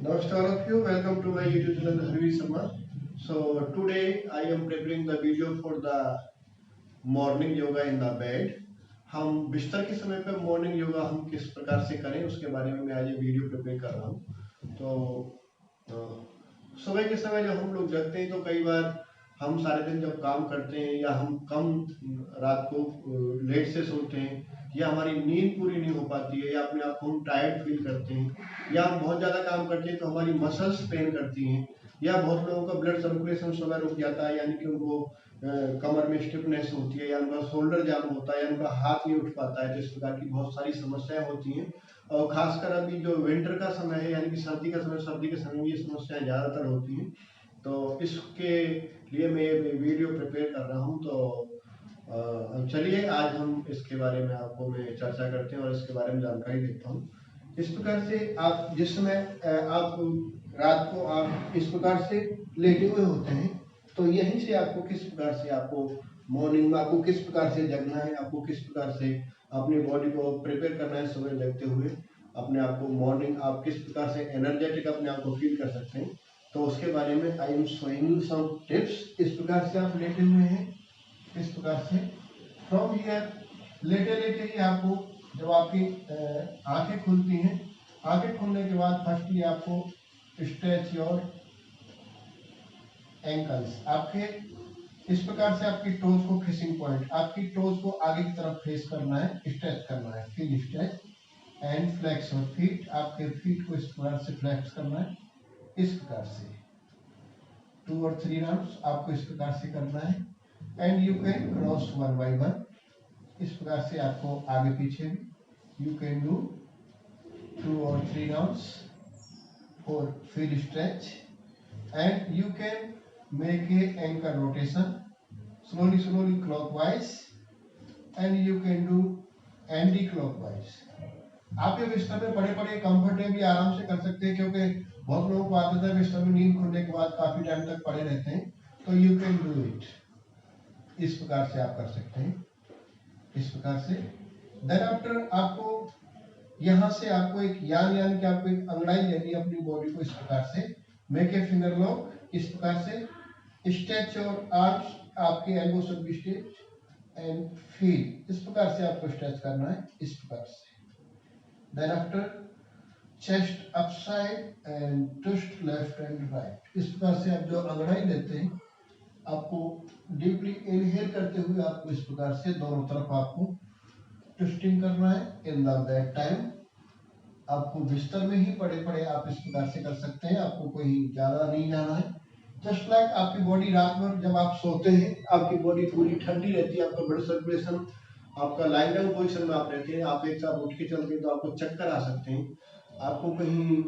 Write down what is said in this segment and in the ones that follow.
Namaste all of you. Welcome to my YouTube channel Harvi Sharma. So today I am preparing the video for the morning yoga in the bed. हम बिस्तर के समय पे morning yoga हम किस प्रकार से करें उसके बारे में मैं आज ये वीडियो प्रिपेयर कर रहा हूँ। तो सुबह के समय जब हम लोग जगते हैं तो कई बार हम सारे दिन जब काम करते हैं या हम कम रात को लेट से सोते हैं या हमारी नींद पूरी नहीं हो पाती है या अपने आप को हम टायर्ड फील करते हैं या हम बहुत ज़्यादा काम करते हैं तो हमारी मसल्स पेन करती हैं या बहुत लोगों का ब्लड सर्कुलेशन सुबह रुक जाता है, यानी कि उनको कमर में स्टिफनेस होती है या उनका शोल्डर जाम होता है या उनका हाथ नहीं उठ पाता है। तो इस प्रकार की बहुत सारी समस्याएं होती हैं और खासकर अभी जो विंटर का समय है यानी कि सर्दी का समय, सर्दी के समय में ये समस्याएं ज़्यादातर होती हैं। तो इसके लिए मैं ये वीडियो प्रिपेयर कर रहा हूँ। तो चलिए आज हम इसके बारे में आपको मैं चर्चा करते हैं और इसके बारे में जानकारी देता हूँ। इस प्रकार से आप जिस समय आप रात को आप इस प्रकार से लेटे हुए होते हैं तो यहीं से आपको किस प्रकार से आपको मॉर्निंग में आपको किस प्रकार से जगना है, आपको किस प्रकार से अपनी बॉडी को प्रिपेयर करना है सुबह जगते हुए अपने आप को मॉर्निंग आप किस प्रकार से एनर्जेटिक अपने आप को फील कर सकते हैं। तो उसके बारे में I am showing you some tips. इस प्रकार से आप लेटे हुए हैं, इस प्रकार से फ्रॉम हियर लेटे लेटे ही आपको जब आपकी आंखें खुलती हैं, आंखें खुलने के बाद फर्स्टली आपको स्ट्रेच योर एंकल्स। आपके इस प्रकार से आपकी टोज को फेसिंग पॉइंट, आपकी टोज को आगे की तरफ फेस करना है, स्ट्रेच करना है, feel stretch and flex your feet. आपके फीट को इस प्रकार से फ्लेक्स करना है, इस प्रकार से 2 और 3 राउंड्स आपको इस प्रकार से करना है and you can cross 1 by 1। इस प्रकार से आपको आगे पीछे भी यू कैन डू 2 और 3 rounds for feel stretch and you can make a anchor rotation slowly clockwise and you can do anti-clockwise। आप ये बिस्तर में पड़े पड़े कंफर्टेबली आराम से कर सकते हैं क्योंकि बहुत लोगों को आदत है बिस्तर में नींद खुलने के बाद काफी टाइम तक पड़े रहते हैं। तो यू कैन डू इट, इस प्रकार से आप कर सकते हैं, इस प्रकार से। देन आफ्टर आपको यहाँ से आपको एक यानी कि आपको एक अंगड़ाई लेनी है अपनी बॉडी को, इस प्रकार से मेक ए फिंगर लॉक, इस प्रकार से स्ट्रेच और आर्म्स, आपके elbow should be stretch and feel, इस प्रकार से आपको स्ट्रेच करना है, इस प्रकार से। Then after chest upside and twist left and right. इस प्रकार से आप जो अंगड़ाई लेते हैं आपको डीपली इनहेल करते हुए आपको इस प्रकार से दोनों तरफ आपको ट्विस्टिंग करना है। इन द बेड टाइम आपको बिस्तर में ही पड़े पड़े आप इस प्रकार से कर सकते हैं, आपको कोई ज्यादा नहीं जाना है। जस्ट लाइक आपकी बॉडी रात भर जब आप सोते हैं आपकी बॉडी पूरी ठंडी रहती है, आपका ब्लड सर्कुलेशन आपका लाइन डाउन पोजिशन में आप रहते हैं, आप एक साथ उठ के चलते हैं तो आपको चक्कर आ सकते हैं, आपको कहीं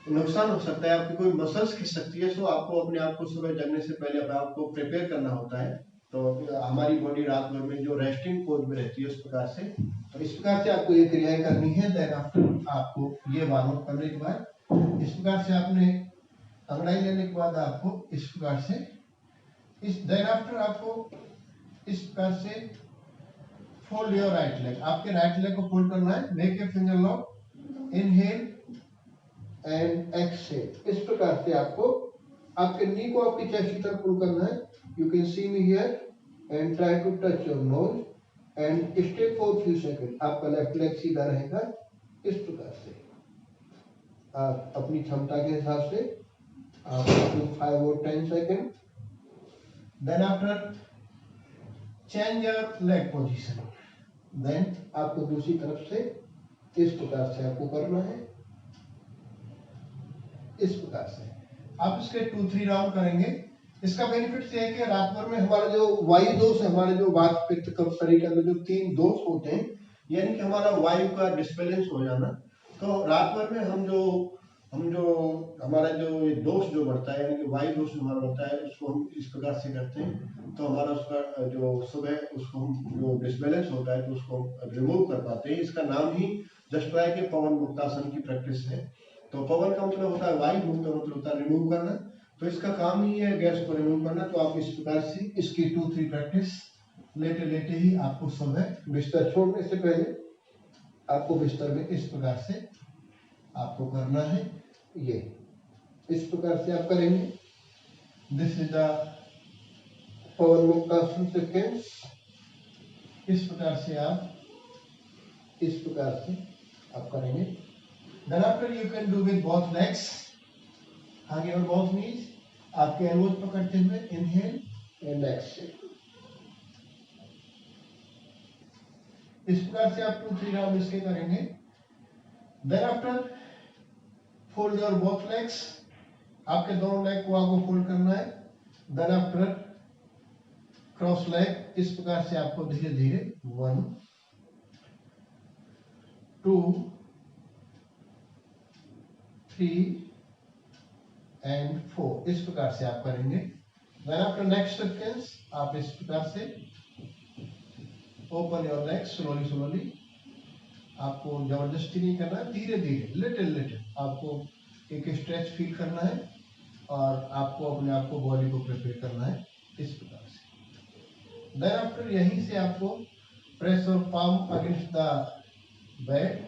नुकसान हो सकता है, आपकी कोई मसल्स खिंच सकती है। सो आपको अपने आप को सुबह जगने से पहले अपने आप को प्रिपेयर करना होता है। तो हमारी बॉडी रात भर में जो रेस्टिंग पोज में रहती है उस प्रकार से, तो इस प्रकार से आपको ये क्रियाएं करनी है। देन आफ्टर आपको ये वार्म अप करने के बाद इस प्रकार से आपने अंगड़ाई लेने के बाद आपको इस प्रकार से इस देन आफ्टर आपको इस प्रकार से फोल्ड योर राइट लेग, आपके राइट लेग को फोल्ड करना है, make a finger lock, inhale and exhale. इस प्रकार से आपको आपके नी को आपकी चेस्ट की तरफ पुल करना है। You can see me here and try to touch your nose and stay for few second. आपका लेफ्ट लेग सीधा रहेगा, इस प्रकार से आप अपनी क्षमता के हिसाब से आप 5 और 10 second. Then after change your leg position, then आपको दूसरी तरफ से इस प्रकार से आपको करना है, इस प्रकार से आप इसके 2-3 राउंड करेंगे। इसका बेनिफिट ये है कि रात भर में हमारा जो वायु दोष है, हमारे जो वात पित्त कफ शरीर के अंदर जो 3 दोष होते हैं यानी कि हमारा वायु का डिसबैलेंस हो जाना, तो रात भर में हम जो हमारा जो ये दोष जो बढ़ता है यानी कि वायु दोष हमारा बढ़ता है उसको हम इस प्रकार से करते हैं तो हमारा उसका जो सुबह उसको हम जो डिसबैलेंस होता है तो उसको रिमूव कर पाते हैं। इसका नाम ही जस्ट लाइक के पवन मुक्तासन की प्रैक्टिस है। तो पवन का मतलब होता है वायु, मुक्त का मतलब होता है रिमूव करना, तो इसका काम ही है गैस को रिमूव करना। तो आप इस प्रकार से इसकी 2-3 प्रैक्टिस लेटे लेटे ही आपको सुबह बिस्तर छोड़ने से पहले आपको बिस्तर में इस प्रकार से आपको करना है। ये इस प्रकार से आप करेंगे। दिस इज द पावर में सेकेंड्स। इस प्रकार से आप करेंगे। Then after you can do with both legs, आगे और बोथ नीज, आपके एल्बोज पकड़ते हुए इनहेल एंड एक्सहेल। इस प्रकार से आप 2-3 राउंड इसके करेंगे। Then after fold your both legs, आपके दोनों लेग को आपको फोल्ड करना है। देन आफ्टर क्रॉस लेग, इस प्रकार से आपको धीरे धीरे 1 2 3 एंड 4 इस प्रकार से आप करेंगे। देन आफ्टर नेक्स्ट सेकेंड्स आप इस प्रकार से ओपन योर लेग स्लोली। आपको जबरदस्ती नहीं करना है, धीरे धीरे लिटिल आपको एक स्ट्रेच फील करना है और आपको अपने आप को बॉडी को प्रिपेयर करना है इस प्रकार से। देन आफ्टर यहीं से आपको प्रेस और पाम अगेंस्ट द बेड,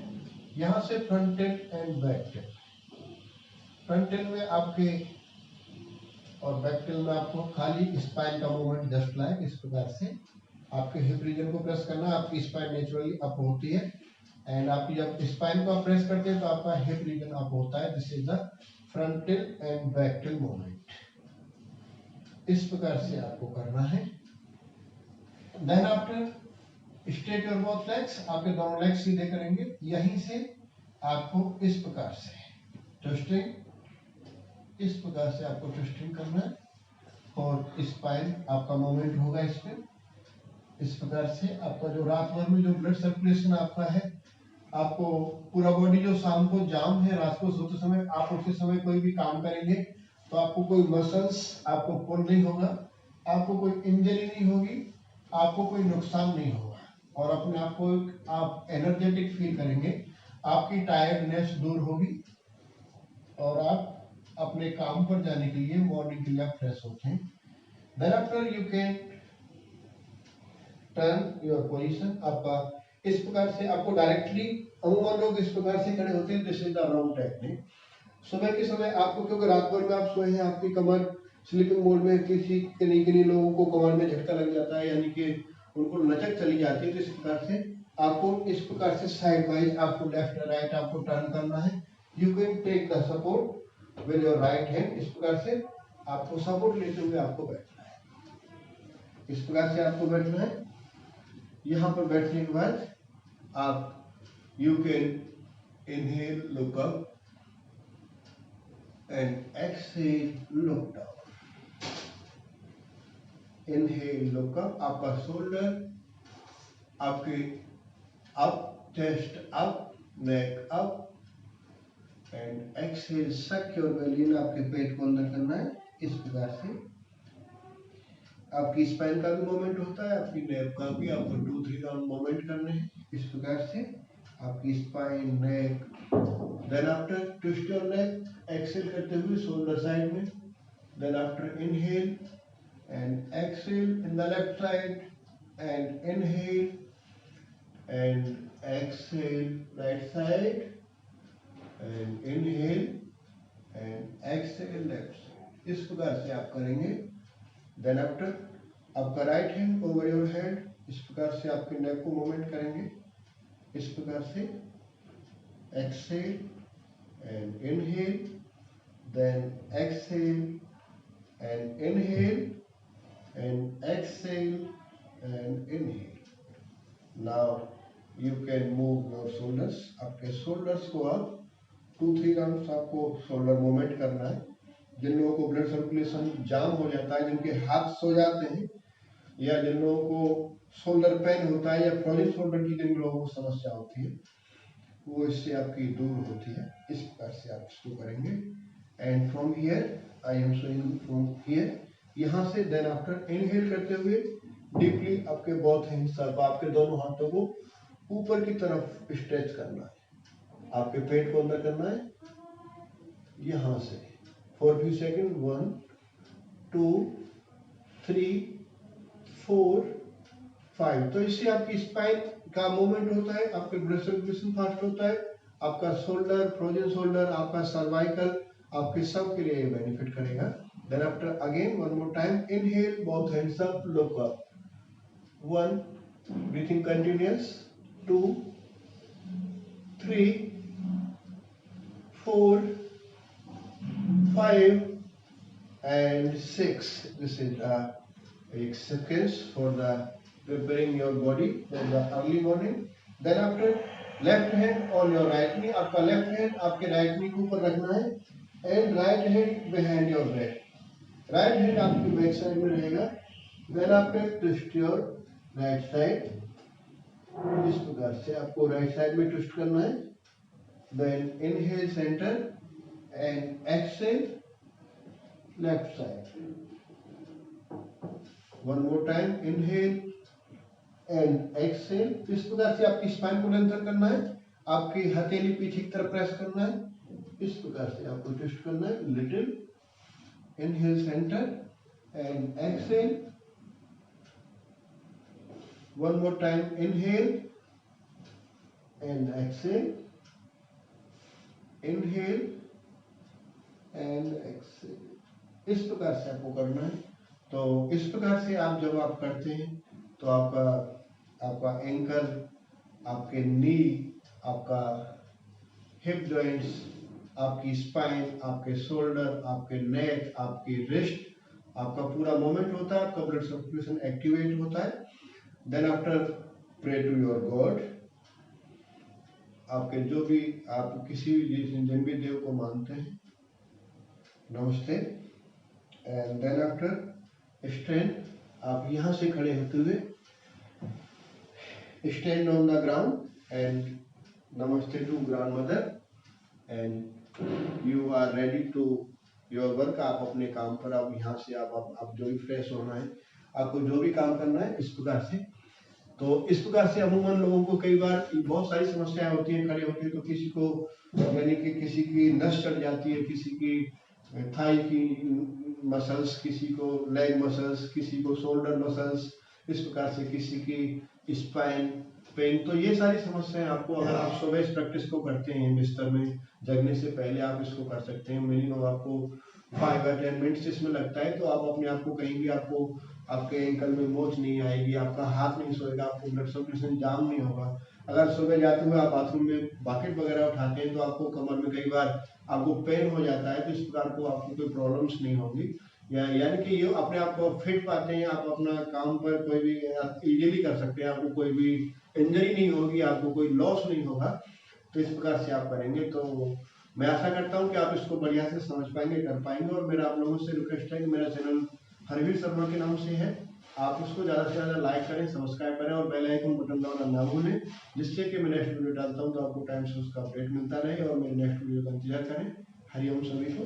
यहां से front tail and back tail. Front tail में आपके और बैक टेल में आपको खाली स्पाइन का मूवमेंट जस्ट लाइक इस प्रकार से आपके हिप रीजन को प्रेस करना है। आपकी स्पाइन नेचुरली अप होती है एंड आप जब स्पाइन को प्रेस करते हैं तो आपका हिप रीजन अप होता है। This is the front tail and back tail movement. इस प्रकार से आपको करना है। Then after straight your both legs, आपके दोनों लेग्स सीधे करेंगे। यहीं से आपको इस प्रकार से ट्विस्टिंग, इस प्रकार से आपको ट्विस्टिंग करना है और स्पाइन आपका मूवमेंट होगा इसमें। इस प्रकार से आपका जो रात भर में जो ब्लड सर्कुलेशन आपका है, आपको पूरा बॉडी जो शाम को जाम है, रात को सोते समय आप उठते समय कोई भी काम करेंगे तो आपको कोई मसल्स आपको पुल नहीं होगा, आपको कोई इंजरी नहीं होगी, आपको कोई नुकसान नहीं होगा और अपने आप को आप एनर्जेटिक फील करेंगे। आपकी टायर्डनेस दूर होगी और आप अपने काम पर जाने के लिए मॉर्निंग के लिए आप फ्रेश होते हैं। Then after you can turn your position. आपका इस प्रकार से आपको डायरेक्टली, अमूमन लोग इस प्रकार से खड़े होते हैं। This is the wrong technique. सुबह के समय आपको, क्योंकि रात भर में आप सोए हैं, आपकी कमर स्लीपिंग मोड में, किन्हीं लोगों को कमर में झटका लग जाता है, यानी कि उनको लचक चली जाती है। तो इस प्रकार से आपको इस प्रकार से साइड वाइज आपको लेफ्ट राइट आपको टर्न करना है। You can take the support with your right hand. इस प्रकार से आपको सपोर्ट लेते हुए आपको बैठना है। इस प्रकार से आपको बैठना है। यहाँ पर बैठने के बाद आप you can inhale look up and exhale look down. Inhale look up, आपका शोल्डर आपके up, chest up, neck up and exhale सक योर बेली। आपके पेट को अंदर करना है। इस प्रकार से आपकी स्पाइन का भी मूवमेंट होता है, आपकी नेक का भी। आपको 2-3 राउंड मूवमेंट करने हैं। इस प्रकार से आपकी spine, neck. Then after twist your neck, exhale करते हुए शोल्डर साइड में। Then after inhale and exhale in the left side and inhale and exhale right side and inhale and exhale left side. इस प्रकार से आप करेंगे। Then after आपका right hand over your head, इस प्रकार से आपके नेक को मूवमेंट करेंगे। इस प्रकार से exhale and inhale, then exhale and inhale and exhale and inhale. Now you can move your shoulders. आपके शोल्डर्स को आप 2-3 राउंड्स आपको शोल्डर मूवमेंट करना है। जिन लोगों को ब्लड सर्कुलेशन जाम हो जाता है, जिनके हाथ सो जाते हैं, या जिन लोगों को शोल्डर पेन होता है या फ्रोजन शोल्डर की जिन लोगों को समस्या होती है, वो इससे आपकी दूर होती है। इस प्रकार से आप इसको करेंगे। And from here I am showing from here, यहाँ से। देन आफ्टर इनहेल करते हुए डीपली आपके बोथ हैंड्स, आपके दोनों हाथों को ऊपर की तरफ स्ट्रेच करना है। आपके पेट को अंदर करना है यहाँ से फॉर फ्यू सेकेंड। 1 2 3 4 5। तो इससे आपकी स्पाइन का मूवमेंट होता है, आपके ब्लड सर्कुलेशन फास्ट होता है, आपका शोल्डर, फ्रोजन शोल्डर, आपका सर्वाइकल, आपके सब के लिए बेनिफिट करेगा। Then after again one more time inhale, both hands up, look up, 1 breathing continuous, 2 3 4 5 and 6. This is a sequence for the preparing your body for the early morning. Then after left hand on your right knee, आपका left hand आपके right knee के ऊपर रखना है and right hand behind your back. Right hand आपकी back side में रहेगा. Then after twist your right side. इस प्रकार से आपको right side में twist करना है. Then inhale center and exhale left side. One more time, inhale and exhale. इस प्रकार से आपकी स्पाइन को लेंथन करना है, आपकी हथेली पीछे की तरफ प्रेस करना है, इस प्रकार से आपको ट्विस्ट करना है. Little inhale centre and exhale. One more time, inhale and exhale, inhale and exhale. इस प्रकार से आपको करना है. तो इस प्रकार से आप जब आप करते हैं तो आपका एंकल, आपके नी, आपका हिप जॉइंट्स, आपकी स्पाइन, आपके शोल्डर, आपके नेक, आपकी रिस्ट, आपका पूरा मूवमेंट होता है, आपका ब्लड सर्कुलेशन एक्टिवेट होता है. Then after pray to your god. आपके जो भी आप किसी भी जिन भी देव को मानते हैं, नमस्ते. And then after stand. आप यहाँ से खड़े होते हुए stand on the ground and नमस्ते to grandmother and you are ready to your work. आप अपने काम पर, आप यहाँ से आप जो भी फ्रेश होना है, आपको जो भी काम करना है, इस प्रकार से. तो इस प्रकार से अमूमन लोगों को कई बार बहुत सारी समस्याएं होती हैं. खड़े होते हैं तो किसी को यानी कि किसी की नस चढ़ जाती है, किसी की थाई की मसल्स, किसी को लेग मसल्स, किसी को शोल्डर मसल्स, इस प्रकार से किसी की स्पाइन पेन. तो ये सारी समस्याएं आपको, अगर आप सुबह इस प्रैक्टिस को करते हैं बिस्तर में जगने से पहले, आप इसको कर सकते हैं. मिनिमम आपको 5 या 10 मिनट्स इसमें लगता है. तो आप अपने आप को कहीं भी, आपको आपके एंकल में मोच नहीं आएगी, आपका हाथ नहीं सोएगा, आपको ब्लड सर्कुलेशन जाम नहीं होगा. अगर सुबह जाते हुए आप बाथरूम में बकेट वगैरह उठाते हैं तो आपको कमर में कई बार आपको पेन हो जाता है. तो इस प्रकार को आपको कोई प्रॉब्लम्स नहीं होगी, यानी कि ये अपने आप को फिट पाते हैं. आप अपना काम पर कोई भी इजीली कर सकते हैं, आपको कोई भी इंजरी नहीं होगी, आपको कोई लॉस नहीं होगा. तो इस प्रकार से आप करेंगे तो मैं आशा करता हूं कि आप इसको बढ़िया से समझ पाएंगे, कर पाएंगे. और मेरा आप लोगों से रिक्वेस्ट है कि मेरा चैनल हरवीर शर्मा के नाम से है, आप उसको ज़्यादा से ज़्यादा लाइक करें, सब्सक्राइब करें और बेल आइकन बटन दबाना ना भूलें, जिससे कि मैं नेक्स्ट वीडियो डालता हूं तो आपको टाइम से उसका अपडेट मिलता रहे और मेरे नेक्स्ट वीडियो का इंतजार करें. हरिओम सभी को.